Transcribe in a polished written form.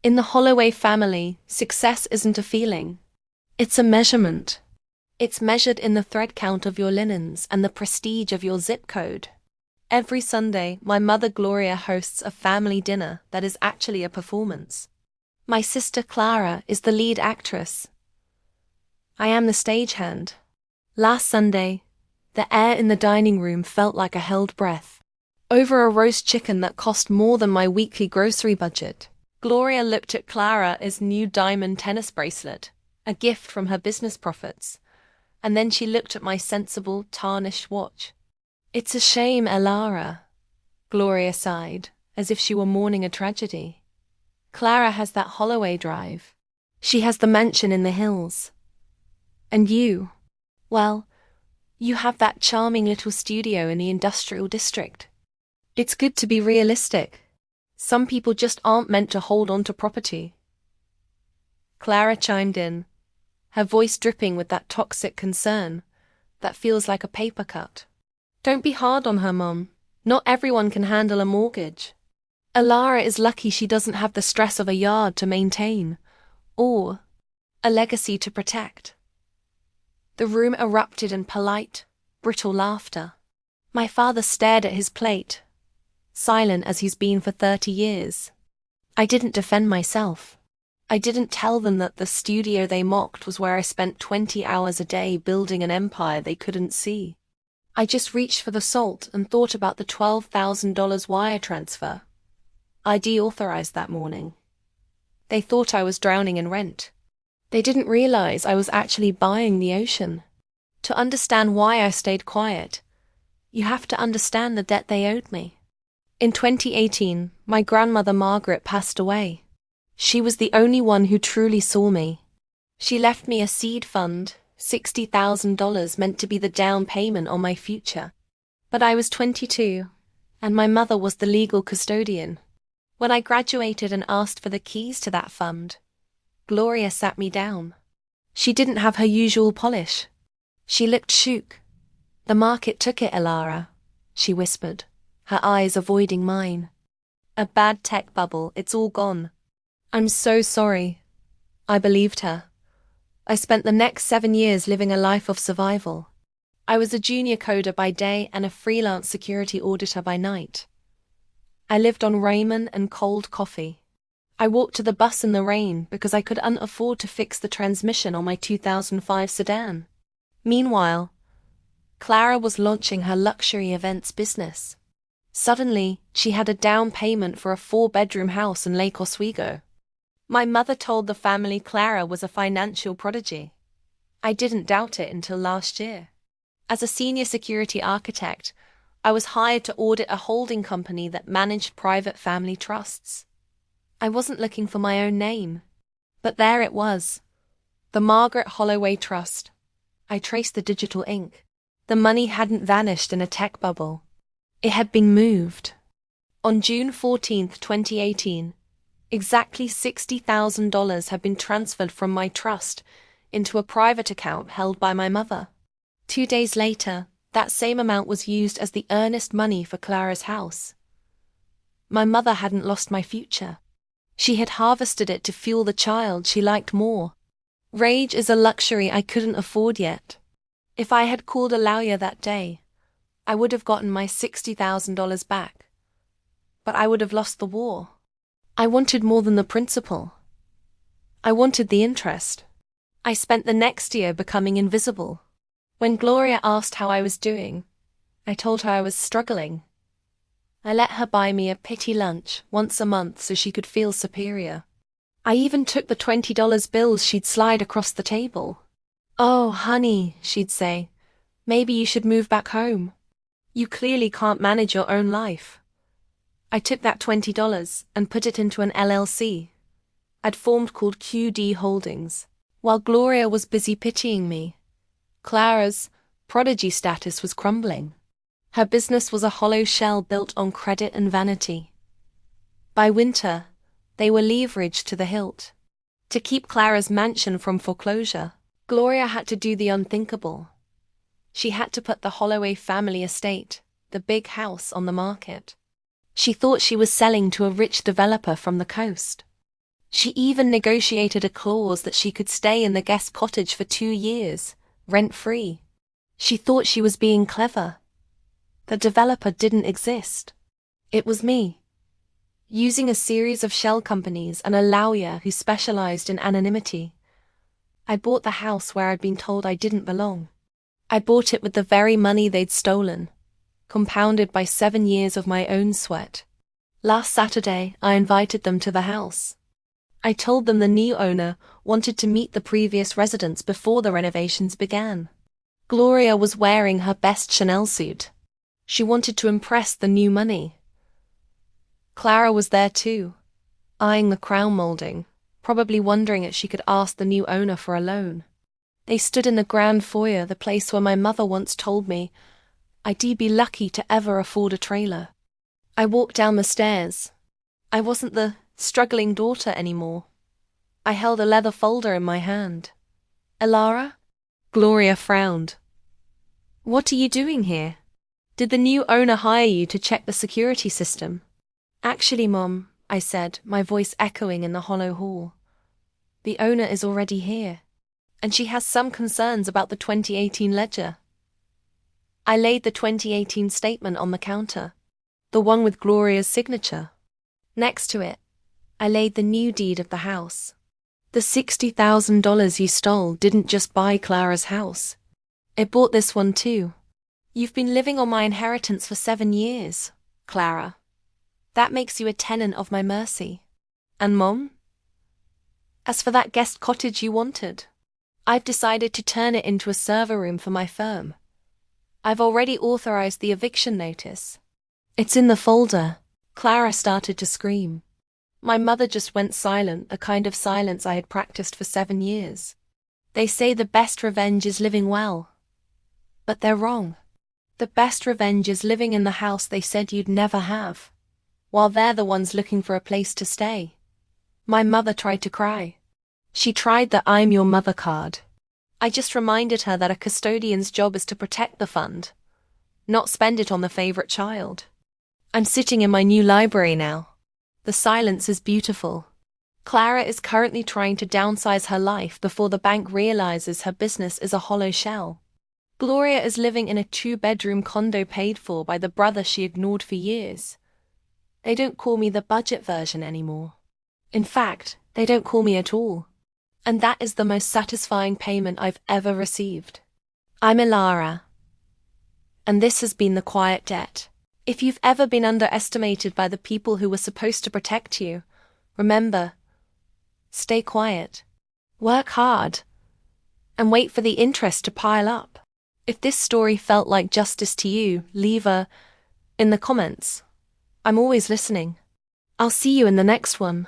In the Holloway family, success isn't a feeling. It's a measurement. It's measured in the thread count of your linens and the prestige of your zip code. Every Sunday, my mother Gloria hosts a family dinner that is actually a performance. My sister Clara is the lead actress. I am the stagehand. Last Sunday, the air in the dining room felt like a held breath. Over a roast chicken that cost more than my weekly grocery budget, Gloria looked at Clara's new diamond tennis bracelet, a gift from her business profits, and then she looked at my sensible, tarnished watch. "It's a shame, Elara," Gloria sighed, as if she were mourning a tragedy. "Clara has that Holloway drive. She has the mansion in the hills. And you, well, you have that charming little studio in the industrial district. It's good to be realistic. Some people just aren't meant to hold on to property." Clara chimed in, her voice dripping with that toxic concern that feels like a paper cut. "Don't be hard on her, Mom. Not everyone can handle a mortgage. Elara is lucky she doesn't have the stress of a yard to maintain, or a legacy to protect." The room erupted in polite, brittle laughter. My father stared at his plate, silent as he's been for 30 years. I didn't defend myself. I didn't tell them that the studio they mocked was where I spent 20 hours a day building an empire they couldn't see. I just reached for the salt and thought about the $12,000 wire transfer I deauthorized that morning. They thought I was drowning in rent. They didn't realize I was actually buying the ocean. To understand why I stayed quiet, you have to understand the debt they owed me. In 2018, my grandmother Margaret passed away. She was the only one who truly saw me. She left me a seed fund, $60,000 meant to be the down payment on my future. But I was 22, and my mother was the legal custodian. When I graduated and asked for the keys to that fund, Gloria sat me down. She didn't have her usual polish. She looked shook. "The market took it, Elara," she whispered, her eyes avoiding mine. "A bad tech bubble, it's all gone." "I'm so sorry." I believed her. I spent the next 7 years living a life of survival. I was a junior coder by day and a freelance security auditor by night. I lived on ramen and cold coffee. I walked to the bus in the rain because I couldn't afford to fix the transmission on my 2005 sedan. Meanwhile, Clara was launching her luxury events business. Suddenly, she had a down payment for a 4-bedroom house in Lake Oswego. My mother told the family Clara was a financial prodigy. I didn't doubt it until last year. As a senior security architect, I was hired to audit a holding company that managed private family trusts. I wasn't looking for my own name, but there it was, the Margaret Holloway Trust. I traced the digital ink. The money hadn't vanished in a tech bubble. It had been moved. On June 14, 2018, exactly $60,000 had been transferred from my trust into a private account held by my mother. 2 days later, that same amount was used as the earnest money for Clara's house. My mother hadn't lost my future. She had harvested it to fuel the child she liked more. Rage is a luxury I couldn't afford yet. If I had called a lawyer that day, I would have gotten my $60,000 back. But I would have lost the war. I wanted more than the principal. I wanted the interest. I spent the next year becoming invisible. When Gloria asked how I was doing, I told her I was struggling. I let her buy me a pity lunch once a month so she could feel superior. I even took the $20 bills she'd slide across the table. "Oh, honey," she'd say, "maybe you should move back home. You clearly can't manage your own life." I took that $20 and put it into an LLC I'd formed called QD Holdings. While Gloria was busy pitying me, Clara's prodigy status was crumbling. Her business was a hollow shell built on credit and vanity. By winter, they were leveraged to the hilt. To keep Clara's mansion from foreclosure, Gloria had to do the unthinkable. She had to put the Holloway Family Estate, the big house, on the market. She thought she was selling to a rich developer from the coast. She even negotiated a clause that she could stay in the guest cottage for 2 years, rent-free. She thought she was being clever. The developer didn't exist. It was me. Using a series of shell companies and a lawyer who specialized in anonymity, I bought the house where I'd been told I didn't belong. I bought it with the very money they'd stolen, compounded by 7 years of my own sweat. Last Saturday, I invited them to the house. I told them the new owner wanted to meet the previous residents before the renovations began. Gloria was wearing her best Chanel suit. She wanted to impress the new money. Clara was there too, eyeing the crown molding, probably wondering if she could ask the new owner for a loan. They stood in the grand foyer, the place where my mother once told me I'd be lucky to ever afford a trailer. I walked down the stairs. I wasn't the struggling daughter anymore. I held a leather folder in my hand. Elara? Gloria frowned. What are you doing here? Did the new owner hire you to check the security system? Actually, Mom, I said, my voice echoing in the hollow hall. The owner is already here, and she has some concerns about the 2018 ledger. I laid the 2018 statement on the counter, the one with Gloria's signature. Next to it, I laid the new deed of the house. The $60,000 you stole didn't just buy Clara's house. It bought this one too. You've been living on my inheritance for 7 years, Clara. That makes you a tenant of my mercy. And Mom? As for that guest cottage you wanted, I've decided to turn it into a server room for my firm. I've already authorized the eviction notice. It's in the folder. Clara started to scream. My mother just went silent, a kind of silence I had practiced for 7 years. They say the best revenge is living well. But they're wrong. The best revenge is living in the house they said you'd never have, while they're the ones looking for a place to stay. My mother tried to cry. She tried the I'm your mother card. I just reminded her that a custodian's job is to protect the fund, not spend it on the favorite child. I'm sitting in my new library now. The silence is beautiful. Clara is currently trying to downsize her life before the bank realizes her business is a hollow shell. Gloria is living in a 2-bedroom condo paid for by the brother she ignored for years. They don't call me the budget version anymore. In fact, they don't call me at all. And that is the most satisfying payment I've ever received. I'm Elara. And this has been The Quiet Debt. If you've ever been underestimated by the people who were supposed to protect you, remember, stay quiet, work hard, and wait for the interest to pile up. If this story felt like justice to you, leave a in the comments. I'm always listening. I'll see you in the next one.